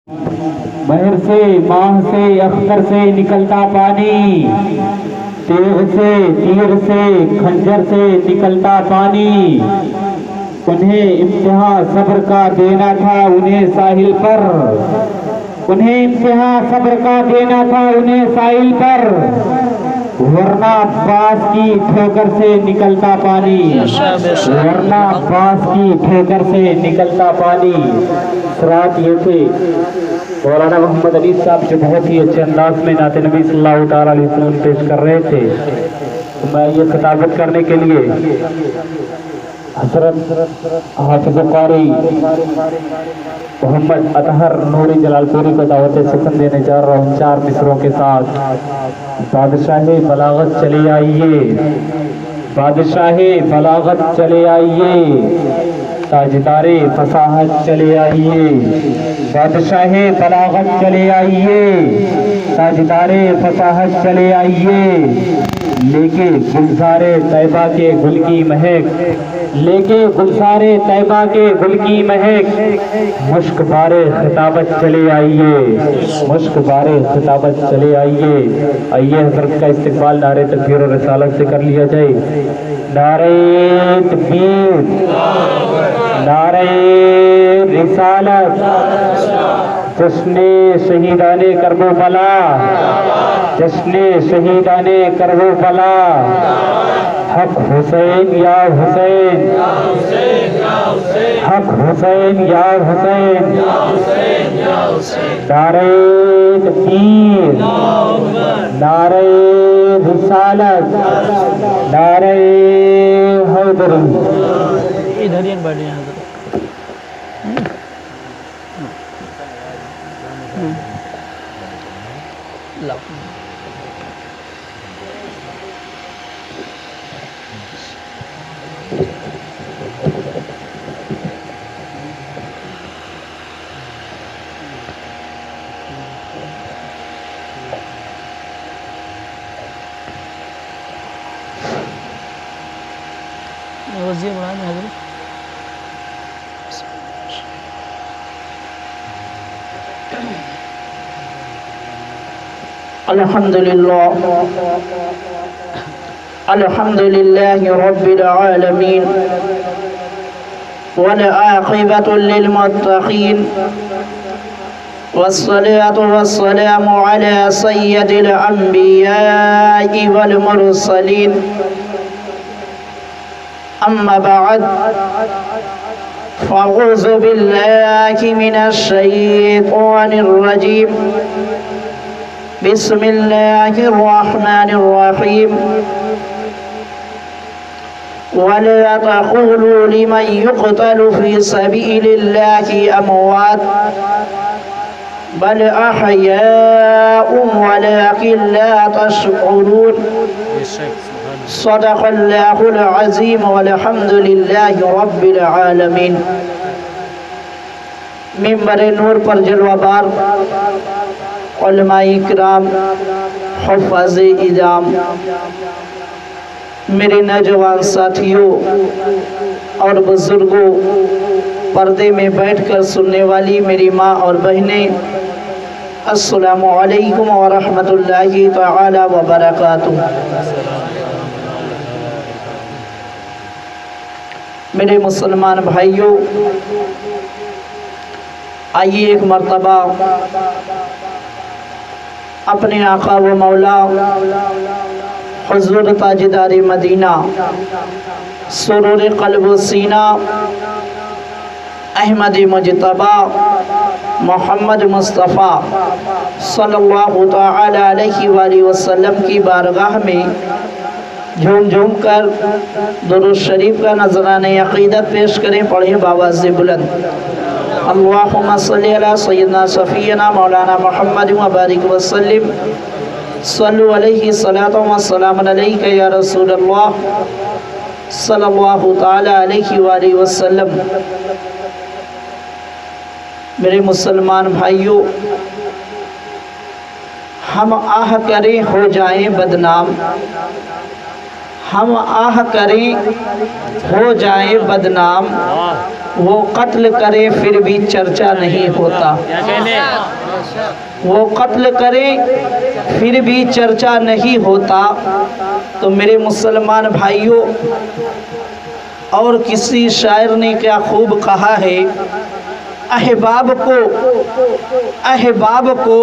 بحر سے ماہ سے اختر سے نکلتا پانی، تیغ سے تیر سے خنجر سے نکلتا پانی، انہیں امتحان صبر کا دینا تھا انہیں ساحل پر، انہیں امتحان صبر کا دینا تھا انہیں ساحل پر، ورنہ عباس کی ٹھوکر سے نکلتا پانی، ورنہ عباس کی ٹھوکر سے نکلتا پانی۔ سرات یہ تھے مولانا محمد علی صاحب جو بہت ہی اچھے انداز میں نعت نبی صلی اللہ تعالیٰ علیہ وسلم پیش کر رہے تھے۔ میں یہ خطابت کرنے کے لیے حضرت حافظ قاری محمد اطہر نوری جلال پوری کو دعوت سخن دینے جا رہا ہوں 4 مصروں کے ساتھ۔ بادشاہ بلاغت چلے آئیے، بادشاہ بلاغت چلے آئیے، تاجدار فصاحت چلے آئیے، بادشاہ بلاغت چلے آئیے، تاجدار فصاحت چلے آئیے، لے کے گلزار طیبہ کے گل کی مہک، لے کے گلزار طیبہ کے گل کی مہک، مشک بار خطابت چلے آئیے، مشک بار خطابت چلے آئیے۔ آئیے حضرت کا استقبال نعرہ تکبیر و رسالت سے کر لیا جائے۔ نعرہ تکبیر، نعرہ رسالت، جشن شہیدان کربلا، جشن شہیدان کربلا، حق حسین یا حسین، حق حسین یا حسین، نعرہ تکبیر، نعرہ رسالت، نعرہ حیدری۔ ادھر ہی بیٹھے ہیں حضرت۔ وزیر برائے حضرت۔ الحمدللہ، الحمدللہ رب العالمین، والعاقبة للمتقین، والصلاة والسلام على سید الانبیاء والمرسلین، اما بعد فاعوذ باللہ من الشیطان الرجیم، بسم اللہ الرحمن الرحیم، ولا تقولوا لمن يقتل في سبيل الله أموات بل أحياء ولكن لا تشعرون۔ صدق اللہ العظیم والحمد للہ رب العالمین۔ منبر نور پر جلوہ بار علماء اکرام، حفاظ اعظام، میرے نوجوان ساتھیوں اور بزرگوں، پردے میں بیٹھ کر سننے والی میری ماں اور بہنیں، السلام علیکم ورحمۃ اللہ تعالی وبرکاتہ۔ میرے مسلمان بھائیوں، آئیے ایک مرتبہ اپنے آقا و مولا حضور تاجدار مدینہ، سرور قلب و سینہ، احمد مجتبی محمد مصطفیٰ صلی اللہ تعالی علیہ وآلہ وسلم کی بارگاہ میں جھوم جھوم کر درود شریف کا نذرانہ عقیدت پیش کریں۔ پڑھیں بآواز بلند، اللہم صلی علی سیدنا صفینا مولانا محمد وبارک وسلم، صلو علیہ صلاۃ و سلام علیک یا رسول اللہ صلی اللہ تعالی علیہ وآلہ وسلم۔ میرے مسلمان بھائیوں، ہم آہ کریں ہو جائیں بدنام، ہم آہ کریں ہو جائیں بدنام، وہ قتل کرے پھر بھی چرچا نہیں ہوتا، وہ قتل کرے پھر بھی چرچا نہیں ہوتا۔ تو میرے مسلمان بھائیوں، اور کسی شاعر نے کیا خوب کہا ہے، احباب کو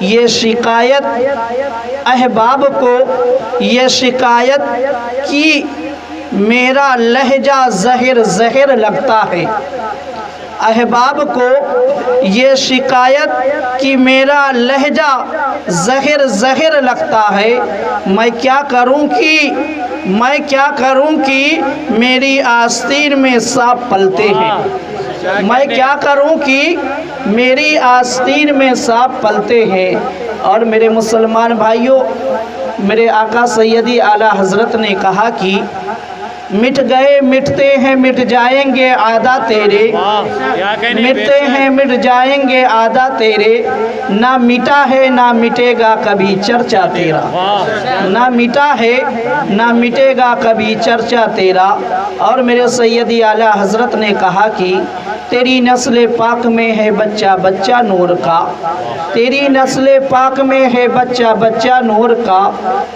یہ شکایت، احباب کو یہ شکایت کہ میرا لہجہ زہر زہر لگتا ہے، احباب کو یہ شکایت کہ میرا لہجہ زہر زہر لگتا ہے، میں کیا کروں کہ میری آستین میں سانپ پلتے ہیں، میں کیا کروں کہ میری آستین میں سانپ پلتے ہیں۔ اور میرے مسلمان بھائیوں، میرے آقا سیدی اعلیٰ حضرت نے کہا کہ مٹ گئے مٹتے ہیں مٹ جائیں گے عادہ تیرے، مٹتے ہیں مٹ جائیں گے عادہ تیرے، نہ مٹا ہے نہ مٹے گا کبھی چرچا تیرا، نہ مٹا ہے نہ مٹے گا کبھی چرچا تیرا۔ اور میرے سیدی اعلیٰ حضرت نے کہا کہ تیری نسل پاک میں ہے بچہ بچہ نور کا، تیری نسل پاک میں ہے بچہ بچہ نور کا،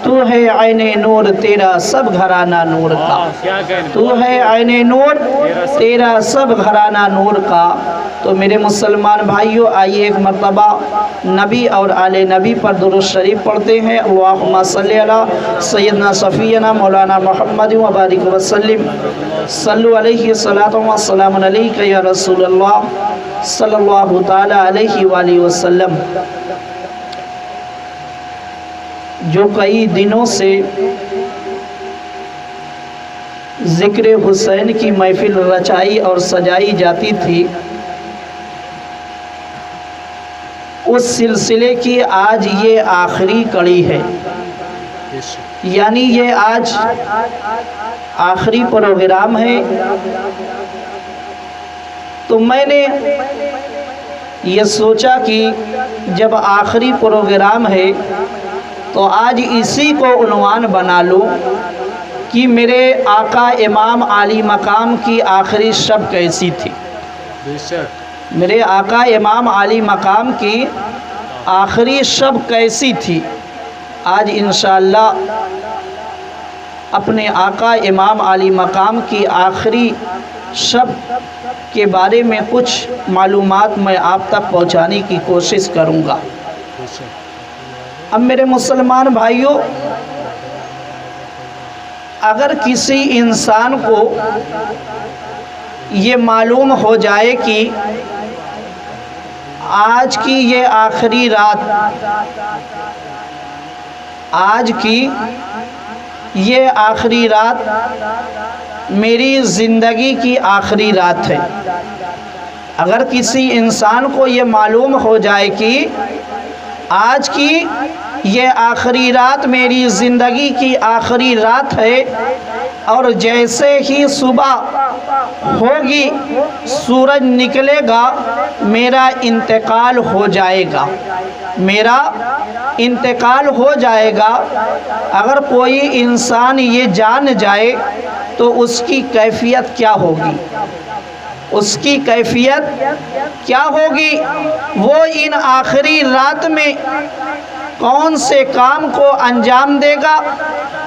تو ہے عین نور تیرا سب گھرانہ نور کا، تو ہے عین نور تیرا سب گھرانہ نور کا۔ تو میرے مسلمان بھائیوں، آئیے ایک مرتبہ نبی اور آل نبی پر درود شریف پڑھتے ہیں۔ اللہم صلی علی سیدنا صفینا مولانا محمد وبارک وسلم، صلو علیہ صلاۃ و سلام علیک یا رسول اللہ صلی اللہ تعالی علیہ وآلہ وسلم۔ جو کئی دنوں سے ذکر حسین کی محفل رچائی اور سجائی جاتی تھی، اس سلسلے کی آج یہ آخری کڑی ہے، یعنی یہ آج آخری پروگرام ہے۔ تو میں نے یہ سوچا کہ جب آخری پروگرام ہے تو آج اسی کو عنوان بنا لوں کہ میرے آقا امام عالی مقام کی آخری شب کیسی تھی، میرے آقا امام عالی مقام کی آخری شب کیسی تھی۔ آج انشاءاللہ اپنے آقا امام عالی مقام کی آخری شب کے بارے میں کچھ معلومات میں آپ تک پہنچانے کی کوشش کروں گا۔ اب میرے مسلمان بھائیوں، اگر کسی انسان کو یہ معلوم ہو جائے کہ آج کی یہ آخری رات، آج کی یہ آخری رات میری زندگی کی آخری رات ہے، اگر کسی انسان کو یہ معلوم ہو جائے کہ آج کی یہ آخری رات میری زندگی کی آخری رات ہے، اور جیسے ہی صبح ہوگی سورج نکلے گا میرا انتقال ہو جائے گا، میرا انتقال ہو جائے گا، اگر کوئی انسان یہ جان جائے تو اس کی کیفیت کیا ہوگی، اس کی کیفیت کیا ہوگی؟ وہ ان آخری رات میں کون سے کام کو انجام دے گا،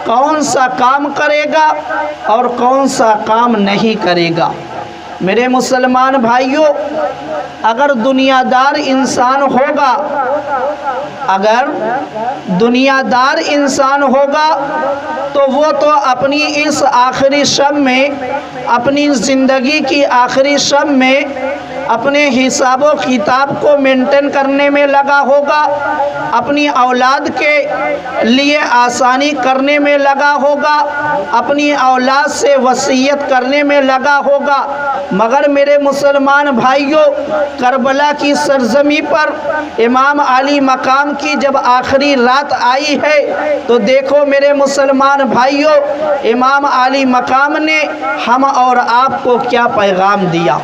کون سا کام کرے گا اور کون سا کام نہیں کرے گا۔ میرے مسلمان بھائیوں، اگر دنیا دار انسان ہوگا، اگر دنیا دار انسان ہوگا تو وہ تو اپنی اس آخری شب میں، اپنی زندگی کی آخری شب میں اپنے حساب و کتاب کو مینٹین کرنے میں لگا ہوگا، اپنی اولاد کے لیے آسانی کرنے میں لگا ہوگا، اپنی اولاد سے وصیت کرنے میں لگا ہوگا۔ مگر میرے مسلمان بھائیوں، کربلا کی سرزمین پر امام علی مقام کی جب آخری رات آئی ہے تو دیکھو میرے مسلمان بھائیوں، امام علی مقام نے ہم اور آپ کو کیا پیغام دیا۔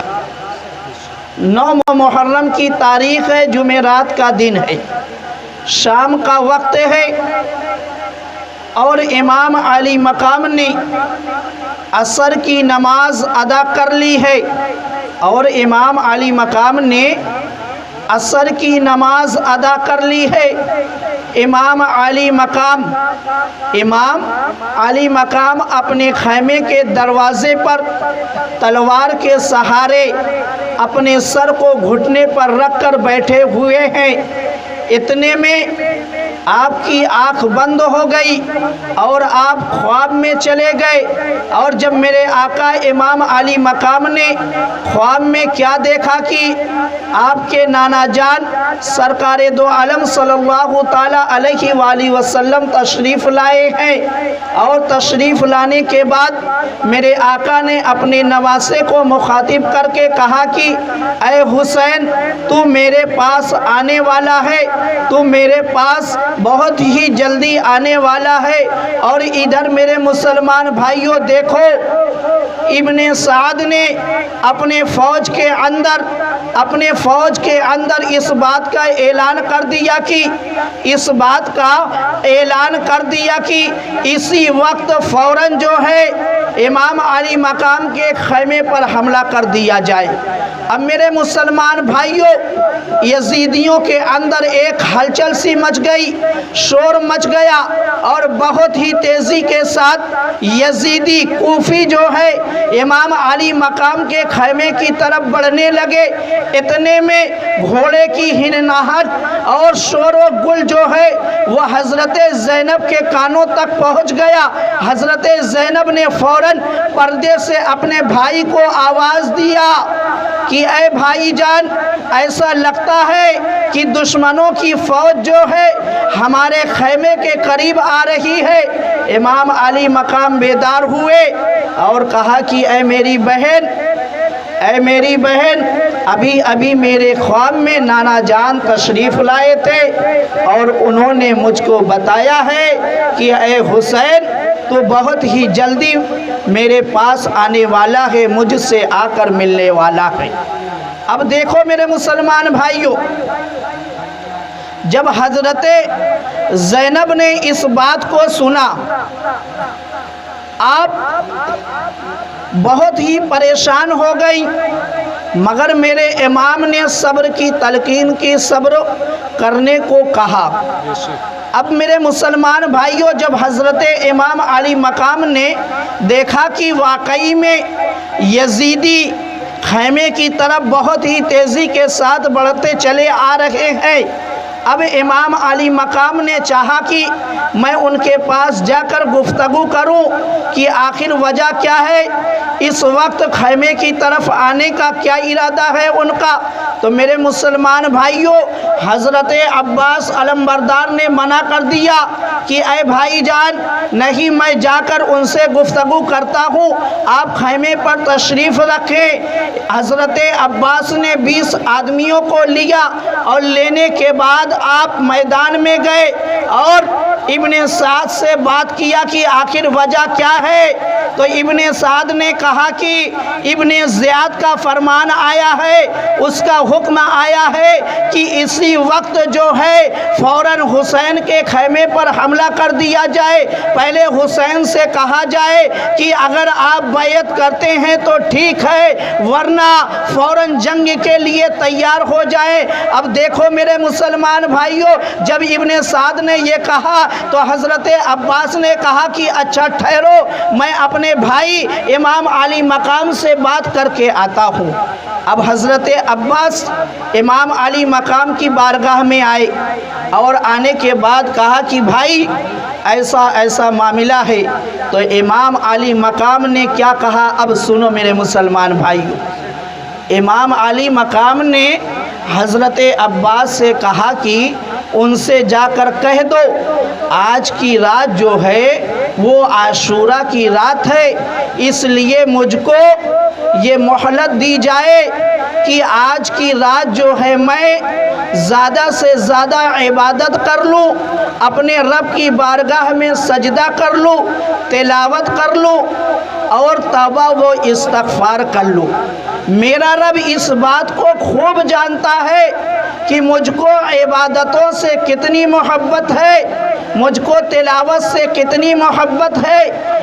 9 محرم کی تاریخ ہے، جمعرات کا دن ہے، شام کا وقت ہے، اور امام علی مقام نے عصر کی نماز ادا کر لی ہے، اور امام علی مقام نے عصر کی نماز ادا کر لی ہے۔ امام علی مقام اپنے خیمے کے دروازے پر تلوار کے سہارے اپنے سر کو گھٹنے پر رکھ کر بیٹھے ہوئے ہیں۔ اتنے میں آپ کی آنکھ بند ہو گئی اور آپ خواب میں چلے گئے، اور جب میرے آقا امام علی مقام نے خواب میں کیا دیکھا کہ آپ کے نانا جان سرکار دو عالم صلی اللہ تعالیٰ علیہ وآلہ وسلم تشریف لائے ہیں، اور تشریف لانے کے بعد میرے آقا نے اپنے نواسے کو مخاطب کر کے کہا کہ اے حسین، تو میرے پاس آنے والا ہے، تو میرے پاس بہت ہی جلدی آنے والا ہے۔ اور ادھر میرے مسلمان بھائیوں دیکھو، ابن سعد نے اپنے فوج کے اندر اس بات کا اعلان کر دیا کہ اسی وقت فوراً جو ہے امام علی مقام کے خیمے پر حملہ کر دیا جائے۔ اب میرے مسلمان بھائیوں، یزیدیوں کے اندر ایک ہلچل سی مچ گئی، شور مچ گیا، اور بہت ہی تیزی کے ساتھ یزیدی کوفی جو ہے امام علی مقام کے خیمے کی طرف بڑھنے لگے۔ اتنے میں گھوڑے کی ہنہناہٹ اور شور و گل جو ہے وہ حضرت زینب کے کانوں تک پہنچ گیا۔ حضرت زینب نے فوراً پردے سے اپنے بھائی کو آواز دیا کہ اے بھائی جان، ایسا لگتا ہے کہ دشمنوں کی فوج جو ہے ہمارے خیمے کے قریب آ رہی ہے۔ امام علی مقام بیدار ہوئے اور کہا کہ اے میری بہن، ابھی میرے خواب میں نانا جان تشریف لائے تھے، اور انہوں نے مجھ کو بتایا ہے کہ اے حسین، تو بہت ہی جلدی میرے پاس آنے والا ہے، مجھ سے آ کر ملنے والا ہے۔ اب دیکھو میرے مسلمان بھائیوں، جب حضرت زینب نے اس بات کو سنا، آپ بہت ہی پریشان ہو گئی، مگر میرے امام نے صبر کی تلقین کی، صبر کرنے کو کہا۔ اب میرے مسلمان بھائیوں، جب حضرت امام علی مقام نے دیکھا کہ واقعی میں یزیدی خیمے کی طرف بہت ہی تیزی کے ساتھ بڑھتے چلے آ رہے ہیں، اب امام علی مقام نے چاہا کہ میں ان کے پاس جا کر گفتگو کروں کہ آخر وجہ کیا ہے، اس وقت خیمے کی طرف آنے کا کیا ارادہ ہے ان کا۔ تو میرے مسلمان بھائیوں، حضرت عباس علمبردار نے منع کر دیا کہ اے بھائی جان، نہیں، میں جا کر ان سے گفتگو کرتا ہوں، آپ خیمے پر تشریف رکھیں۔ حضرت عباس نے 20 آدمیوں کو لیا، اور لینے کے بعد آپ میدان میں گئے اور ابن سعد سے بات کیا کہ آخر وجہ کیا ہے۔ تو ابن سعد نے کہا کہ ابن زیاد کا فرمان آیا ہے، اس کا حکم آیا ہے کہ اسی وقت جو ہے فوراً حسین کے خیمے پر حملہ کر دیا جائے۔ پہلے حسین سے کہا جائے کہ اگر آپ بیعت کرتے ہیں تو ٹھیک ہے، ورنہ فوراً جنگ کے لیے تیار ہو جائیں۔ اب دیکھو میرے مسلمان بھائیوں، جب ابن سعد نے یہ کہا تو حضرت عباس نے کہا کہ اچھا ٹھہرو، میں اپنے بھائی امام علی مقام سے بات کر کے آتا ہوں۔ اب حضرت عباس امام علی مقام کی بارگاہ میں آئے، اور آنے کے بعد کہا کہ بھائی ایسا معاملہ ہے۔ تو امام علی مقام نے کیا کہا، اب سنو میرے مسلمان بھائیوں۔ امام علی مقام نے حضرت عباس سے کہا کہ ان سے جا کر کہہ دو آج کی رات جو ہے وہ عاشورہ کی رات ہے، اس لیے مجھ کو یہ مہلت دی جائے کہ آج کی رات جو ہے میں زیادہ سے زیادہ عبادت کر لوں، اپنے رب کی بارگاہ میں سجدہ کر لوں، تلاوت کر لوں، اور توبہ و استغفار کر لوں۔ میرا رب اس بات کو خوب جانتا ہے کہ مجھ کو عبادتوں سے کتنی محبت ہے، مجھ کو تلاوت سے کتنی محبت ہے،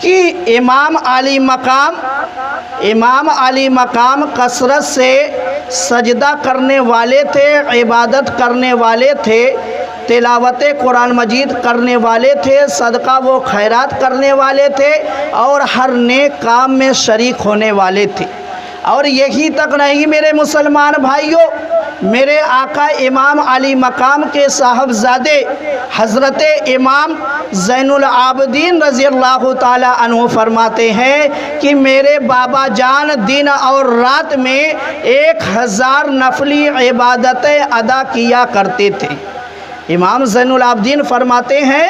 کہ امام علی مقام کثرت سے سجدہ کرنے والے تھے، عبادت کرنے والے تھے، تلاوت قرآن مجید کرنے والے تھے، صدقہ و خیرات کرنے والے تھے، اور ہر نیک کام میں شریک ہونے والے تھے۔ اور یہی تک نہیں میرے مسلمان بھائیوں، میرے آقا امام علی مقام کے صاحبزادے حضرت امام زین العابدین رضی اللہ تعالی عنہ فرماتے ہیں کہ میرے بابا جان دن اور رات میں 1000 نفلی عبادتیں ادا کیا کرتے تھے۔ امام زین العابدین فرماتے ہیں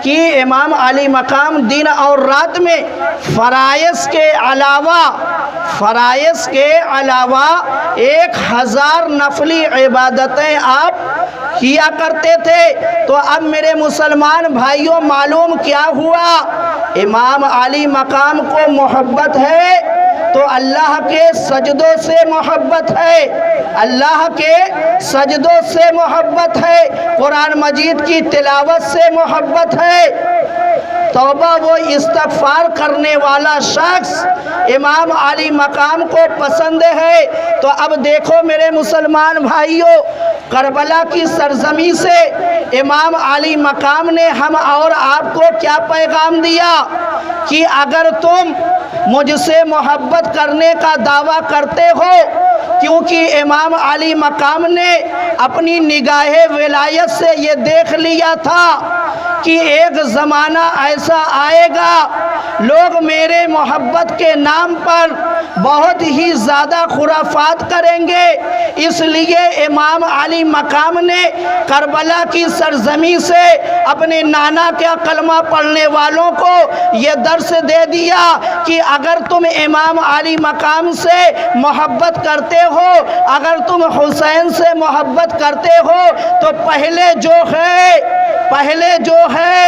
کہ امام علی مقام دن اور رات میں فرائض کے علاوہ 1000 نفلی عبادتیں آپ کیا کرتے تھے۔ تو اب میرے مسلمان بھائیوں معلوم کیا ہوا؟ امام علی مقام کو محبت ہے تو اللہ کے سجدوں سے محبت ہے، اللہ کے سجدوں سے محبت ہے، قرآن مجید کی تلاوت سے محبت ہے۔ توبہ و استغفار کرنے والا شخص امام علی مقام کو پسند ہے۔ تو اب دیکھو میرے مسلمان بھائیوں، کربلا کی سرزمین سے امام علی مقام نے ہم اور آپ کو کیا پیغام دیا کہ اگر تم مجھ سے محبت کرنے کا دعویٰ کرتے ہو، کیونکہ امام علی مقام نے اپنی نگاہ ولایت سے یہ دیکھ لیا تھا کہ ایک زمانہ ایسا آئے گا لوگ میرے محبت کے نام پر بہت ہی زیادہ خرافات کریں گے، اس لیے امام علی مقام نے کربلا کی سرزمین سے اپنے نانا کا کلمہ پڑھنے والوں کو یہ درس دے دیا کہ اگر تم امام علی مقام سے محبت کرتے ہو، اگر تم حسین سے محبت کرتے ہو تو پہلے جو ہے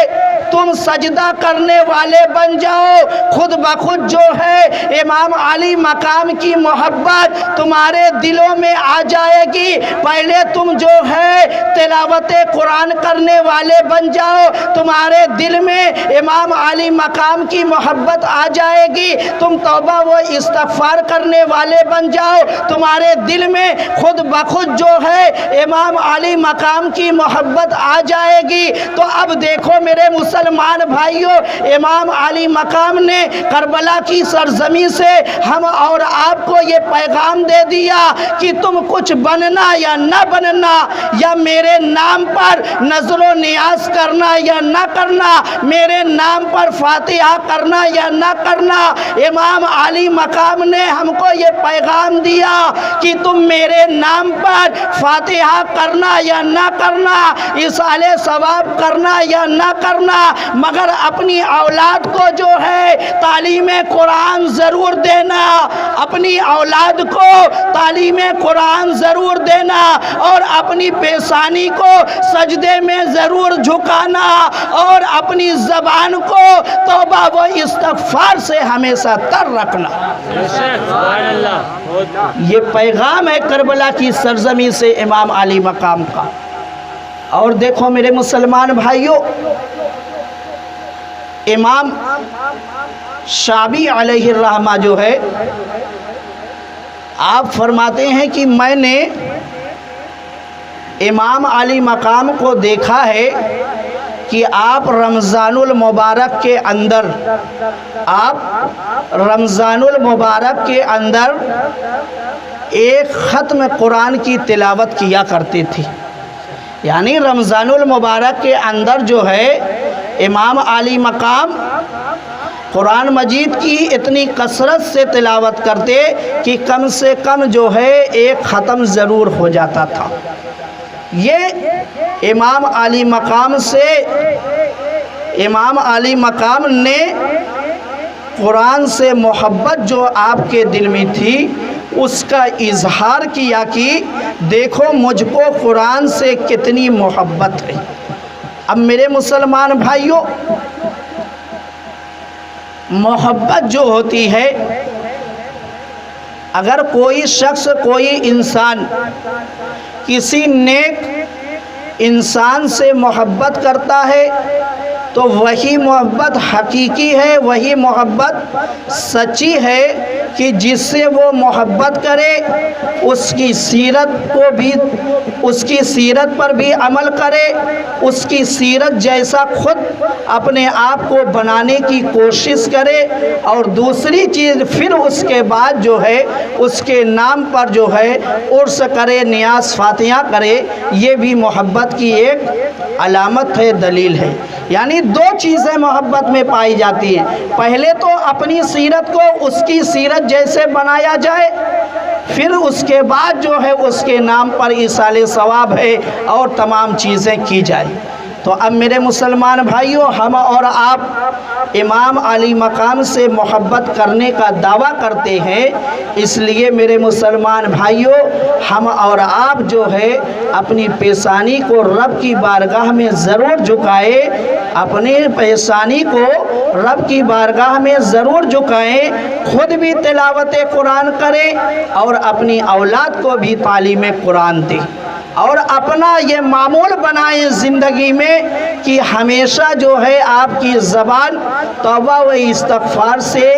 تم سجدہ کرنے والے بن جاؤ، خود بخود جو ہے امام علی مقام کی محبت تمہارے دلوں میں آ جائے گی۔ پہلے تم جو ہے تلاوت قرآن کرنے والے بن جاؤ، تمہارے دل میں امام علی مقام کی محبت آ جائے گی، تم توبہ و استغفار کرنے والے بن جاؤ، تمہارے دل میں خود بخود جو ہے امام علی مقام کی محبت آ جائے گی۔ تو اب دیکھو میرے مسلمان بھائیوں، امام علی مقام نے کربلا کی سرزمین سے ہم اور آپ کو یہ پیغام دے دیا کہ تم کچھ بننا یا نہ بننا، یا میرے نام پر نظر و نیاز کرنا یا نہ کرنا، میرے نام پر فاتحہ کرنا یا نہ کرنا، امام علی مقام نے ہم کو یہ پیغام دیا کہ تم میرے نام پر فاتحہ کرنا یا نہ کرنا، اصال ثواب کرنا یا نہ کرنا، مگر اپنی اولاد کو جو ہے تعلیم قرآن ضرور دینا، اپنی اولاد کو تعلیم قرآن ضرور دینا، اور اپنی پیشانی کو سجدے میں ضرور جھکانا، اور اپنی زبان کو توبہ و استغفار سے ہمیشہ تر رکھنا۔ یہ پیغام ہے کربلا کی سرزمین سے امام علی مقام کا۔ اور دیکھو میرے مسلمان بھائیوں، امام شعبی علیہ الرحمہ جو ہے، آپ فرماتے ہیں کہ میں نے امام علی مقام کو دیکھا ہے کہ آپ رمضان المبارک کے اندر ایک ختم قرآن کی تلاوت کیا کرتے تھے۔ یعنی رمضان المبارک کے اندر جو ہے امام علی مقام قرآن مجید کی اتنی کثرت سے تلاوت کرتے کہ کم سے کم جو ہے ایک ختم ضرور ہو جاتا تھا۔ یہ امام علی مقام نے قرآن سے محبت جو آپ کے دل میں تھی اس کا اظہار کیا کہ دیکھو مجھ کو قرآن سے کتنی محبت ہے۔ اب میرے مسلمان بھائیوں، محبت جو ہوتی ہے، اگر کوئی شخص، کوئی انسان کسی نیک انسان سے محبت کرتا ہے تو وہی محبت حقیقی ہے، وہی محبت سچی ہے کہ جس سے وہ محبت کرے، اس کی سیرت پر بھی عمل کرے، اس کی سیرت جیسا خود اپنے آپ کو بنانے کی کوشش کرے، اور دوسری چیز پھر اس کے بعد جو ہے اس کے نام پر جو ہے عرس کرے، نیاز فاتحہ کرے۔ یہ بھی محبت کی ایک علامت ہے، دلیل ہے۔ یعنی دو چیزیں محبت میں پائی جاتی ہیں، پہلے تو اپنی سیرت کو اس کی سیرت جیسے بنایا جائے، پھر اس کے بعد جو ہے اس کے نام پر ایصال ثواب ہے اور تمام چیزیں کی جائے۔ تو اب میرے مسلمان بھائیوں، ہم اور آپ امام علی مقام سے محبت کرنے کا دعویٰ کرتے ہیں، اس لیے میرے مسلمان بھائیوں، ہم اور آپ جو ہے اپنی پیشانی کو رب کی بارگاہ میں ضرور جھکائے، اپنی پیشانی کو رب کی بارگاہ میں ضرور جھکائیں، خود بھی تلاوت قرآن کریں اور اپنی اولاد کو بھی تعلیم قرآن دیں، اور اپنا یہ معمول بنائیں زندگی میں کہ ہمیشہ جو ہے آپ کی زبان توبہ و استغفار سے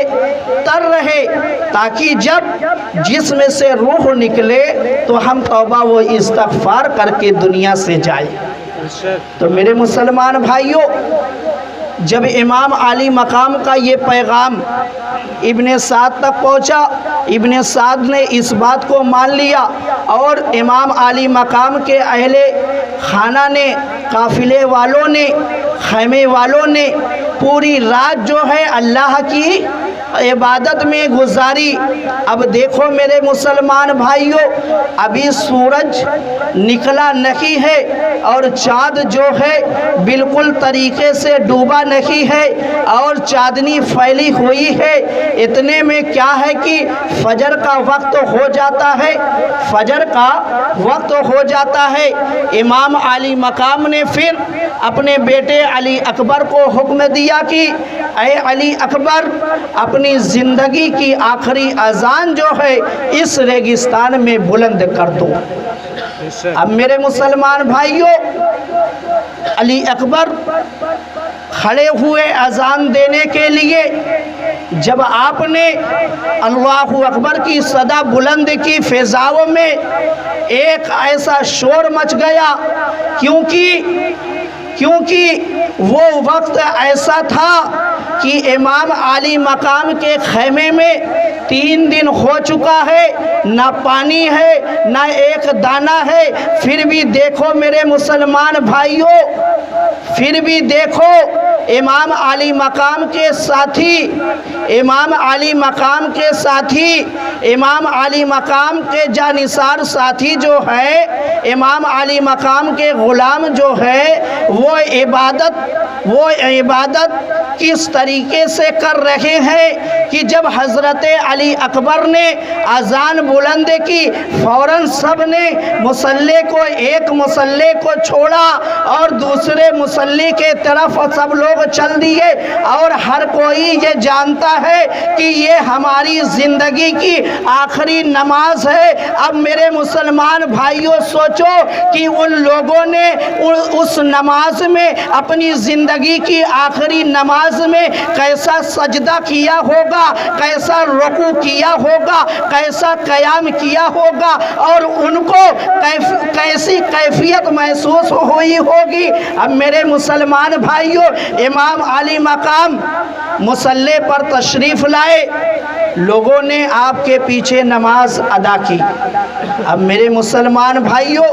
تر رہے، تاکہ جب جسم سے روح نکلے تو ہم توبہ و استغفار کر کے دنیا سے جائیں۔ تو میرے مسلمان بھائیوں، جب امام علی مقام کا یہ پیغام ابن سعد تک پہنچا، ابن سعد نے اس بات کو مان لیا، اور امام علی مقام کے اہل خانہ نے، قافلے والوں نے، خیمے والوں نے پوری رات جو ہے اللہ کی عبادت میں گزاری۔ اب دیکھو میرے مسلمان بھائیوں، ابھی سورج نکلا نہیں ہے اور چاند جو ہے بالکل طریقے سے ڈوبا نہیں ہے اور چاندنی پھیلی ہوئی ہے، اتنے میں کیا ہے کہ فجر کا وقت ہو جاتا ہے، فجر کا وقت ہو جاتا ہے۔ امام علی مقام نے پھر اپنے بیٹے علی اکبر کو حکم دیا کہ اے علی اکبر، اپنی زندگی کی آخری اذان جو ہے اس ریگستان میں بلند کر دو۔ اب میرے مسلمان بھائیوں، علی اکبر کھڑے ہوئے اذان دینے کے لیے، جب آپ نے اللہ اکبر کی صدا بلند کی، فضاؤں میں ایک ایسا شور مچ گیا، کیونکہ وہ وقت ایسا تھا کہ امام علی مقام کے خیمے میں 3 دن ہو چکا ہے، نہ پانی ہے نہ ایک دانہ ہے، پھر بھی دیکھو میرے مسلمان بھائیوں، پھر بھی دیکھو امام علی مقام کے ساتھی، امام علی مقام کے ساتھی، امام علی مقام کے جانثار ساتھی جو ہے، امام علی مقام کے غلام جو ہے، وہ عبادت کس طریقے سے کر رہے ہیں کہ جب حضرت علی اکبر نے اذان بلند کی، فوراً سب نے ایک مصلی کو چھوڑا اور دوسرے مصلی کے طرف سب لوگ چل دیے، اور ہر کوئی یہ جانتا ہے کہ یہ ہماری زندگی کی آخری نماز ہے۔ اب میرے مسلمان بھائیوں سوچو کہ ان لوگوں نے اس نماز میں، اپنی زندگی کی آخری نماز میں کیسا سجدہ کیا ہوگا، کیسا رکوع کیا ہوگا، کیسا قیام کیا ہوگا، اور ان کو کیسی کیفیت محسوس ہوئی ہوگی۔ اب میرے مسلمان بھائیوں، امام علی مقام مصلی پر تشریف لائے، لوگوں نے آپ کے پیچھے نماز ادا کی۔ اب میرے مسلمان بھائیوں،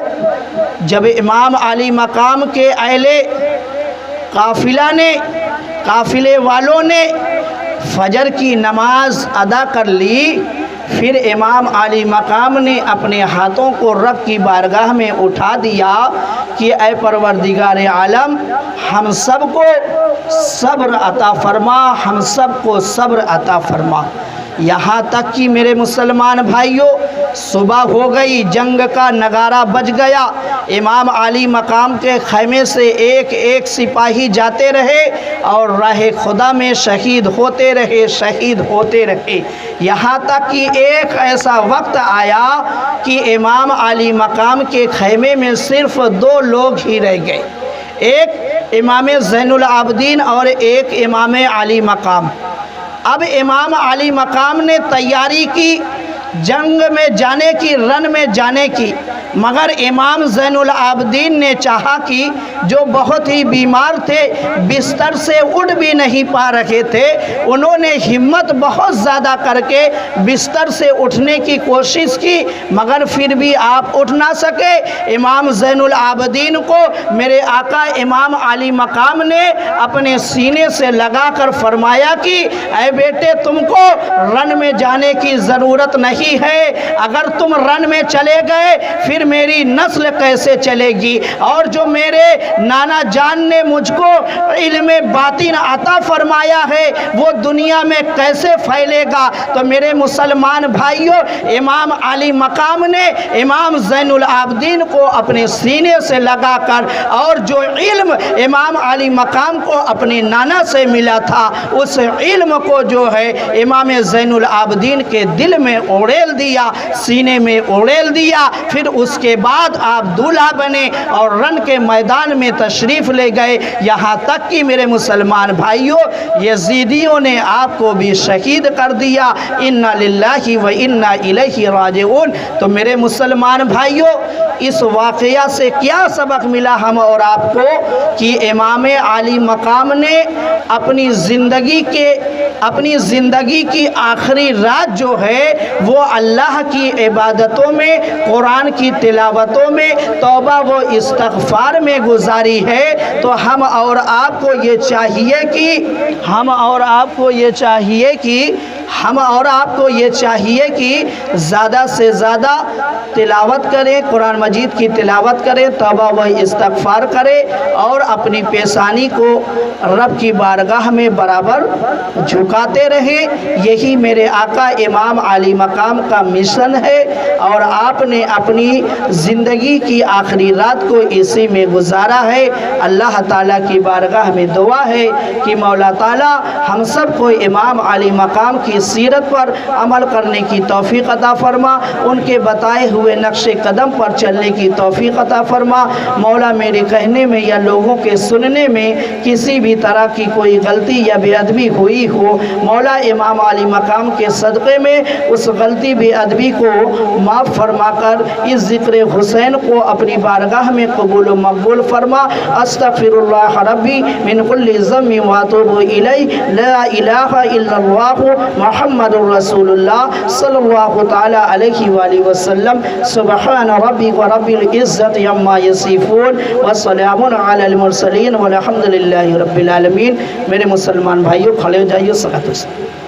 جب امام علی مقام کے اہل قافلے والوں نے فجر کی نماز ادا کر لی، پھر امام علی مقام نے اپنے ہاتھوں کو رب کی بارگاہ میں اٹھا دیا کہ اے پروردگار عالم، ہم سب کو صبر عطا فرما، ہم سب کو صبر عطا فرما۔ یہاں تک کہ میرے مسلمان بھائیوں، صبح ہو گئی، جنگ کا نغارہ بج گیا، امام علی مقام کے خیمے سے ایک ایک سپاہی جاتے رہے اور راہ خدا میں شہید ہوتے رہے، یہاں تک کہ ایک ایسا وقت آیا کہ امام علی مقام کے خیمے میں صرف 2 لوگ ہی رہ گئے، ایک امام زین العابدین اور ایک امام علی مقام۔ اب امام علی مقام نے تیاری کی جنگ میں جانے کی، رن میں جانے کی، مگر امام زین العابدین نے چاہا کہ جو بہت ہی بیمار تھے، بستر سے اٹھ بھی نہیں پا رہے تھے، انہوں نے ہمت بہت زیادہ کر کے بستر سے اٹھنے کی کوشش کی، مگر پھر بھی آپ اٹھ نہ سکے۔ امام زین العابدین کو میرے آقا امام علی مقام نے اپنے سینے سے لگا کر فرمایا کہ اے بیٹے، تم کو رن میں جانے کی ضرورت نہیں ہے، اگر تم رن میں چلے گئے پھر میری نسل کیسے چلے گی، اور جو میرے نانا جان نے مجھ کو علم باطن عطا فرمایا ہے وہ دنیا میں کیسے پھیلے گا۔ تو میرے مسلمان بھائیوں، امام علی مقام نے امام زین العابدین کو اپنے سینے سے لگا کر، اور جو علم امام علی مقام کو اپنے نانا سے ملا تھا، اس علم کو جو ہے امام زین العابدین کے دل میں اوڑیل دیا، سینے میں اوڑیل دیا۔ پھر اس کے بعد آپ دولہا بنے اور رن کے میدان میں تشریف لے گئے، یہاں تک کہ میرے مسلمان بھائیوں، یزیدیوں نے آپ کو بھی شہید کر دیا۔ انا للہ و انا الیہ راجعون۔ تو میرے مسلمان بھائیوں، اس واقعہ سے کیا سبق ملا ہم اور آپ کو؟ کہ امام علی مقام نے اپنی زندگی کی آخری رات جو ہے وہ اللہ کی عبادتوں میں، قرآن کی تلاوتوں میں، توبہ و استغفار میں گزاری ہے۔ تو ہم اور آپ کو یہ چاہیے کہ زیادہ سے زیادہ تلاوت کریں، قرآن مجید کی تلاوت کریں، توبہ و استغفار کریں، اور اپنی پیشانی کو رب کی بارگاہ میں برابر جھکاتے رہیں۔ یہی میرے آقا امام علی مقام کا مشن ہے، اور آپ نے اپنی زندگی کی آخری رات کو اسی میں گزارا ہے۔ اللہ تعالیٰ کی بارگاہ میں دعا ہے کہ مولا تعالیٰ ہم سب کو امام علی مقام کی سیرت پر عمل کرنے کی توفیق عطا فرما، ان کے بتائے ہوئے نقش قدم پر چلنے کی توفیق عطا فرما۔ مولا میرے کہنے میں یا لوگوں کے سننے میں کسی بھی طرح کی کوئی غلطی یا بے ادبی ہوئی ہو، مولا امام علی مقام کے صدقے میں اس غلطی بے ادبی کو معاف فرما کر اس ذکر حسین کو اپنی بارگاہ میں قبول و مقبول فرما۔ استغفر اللہ ربی من کل ذنب واتوب الیہ، لا الہ الا اللہ محمد رسول اللہ صلی اللہ تعالی علیہ وآلہ وسلم۔ سبحان ربک رب العزت عما یصفون وسلام علی المرسلین والحمد للہ رب العالمین۔ میرے مسلمان بھائیوں، کھڑے ہو جائیے، صلوات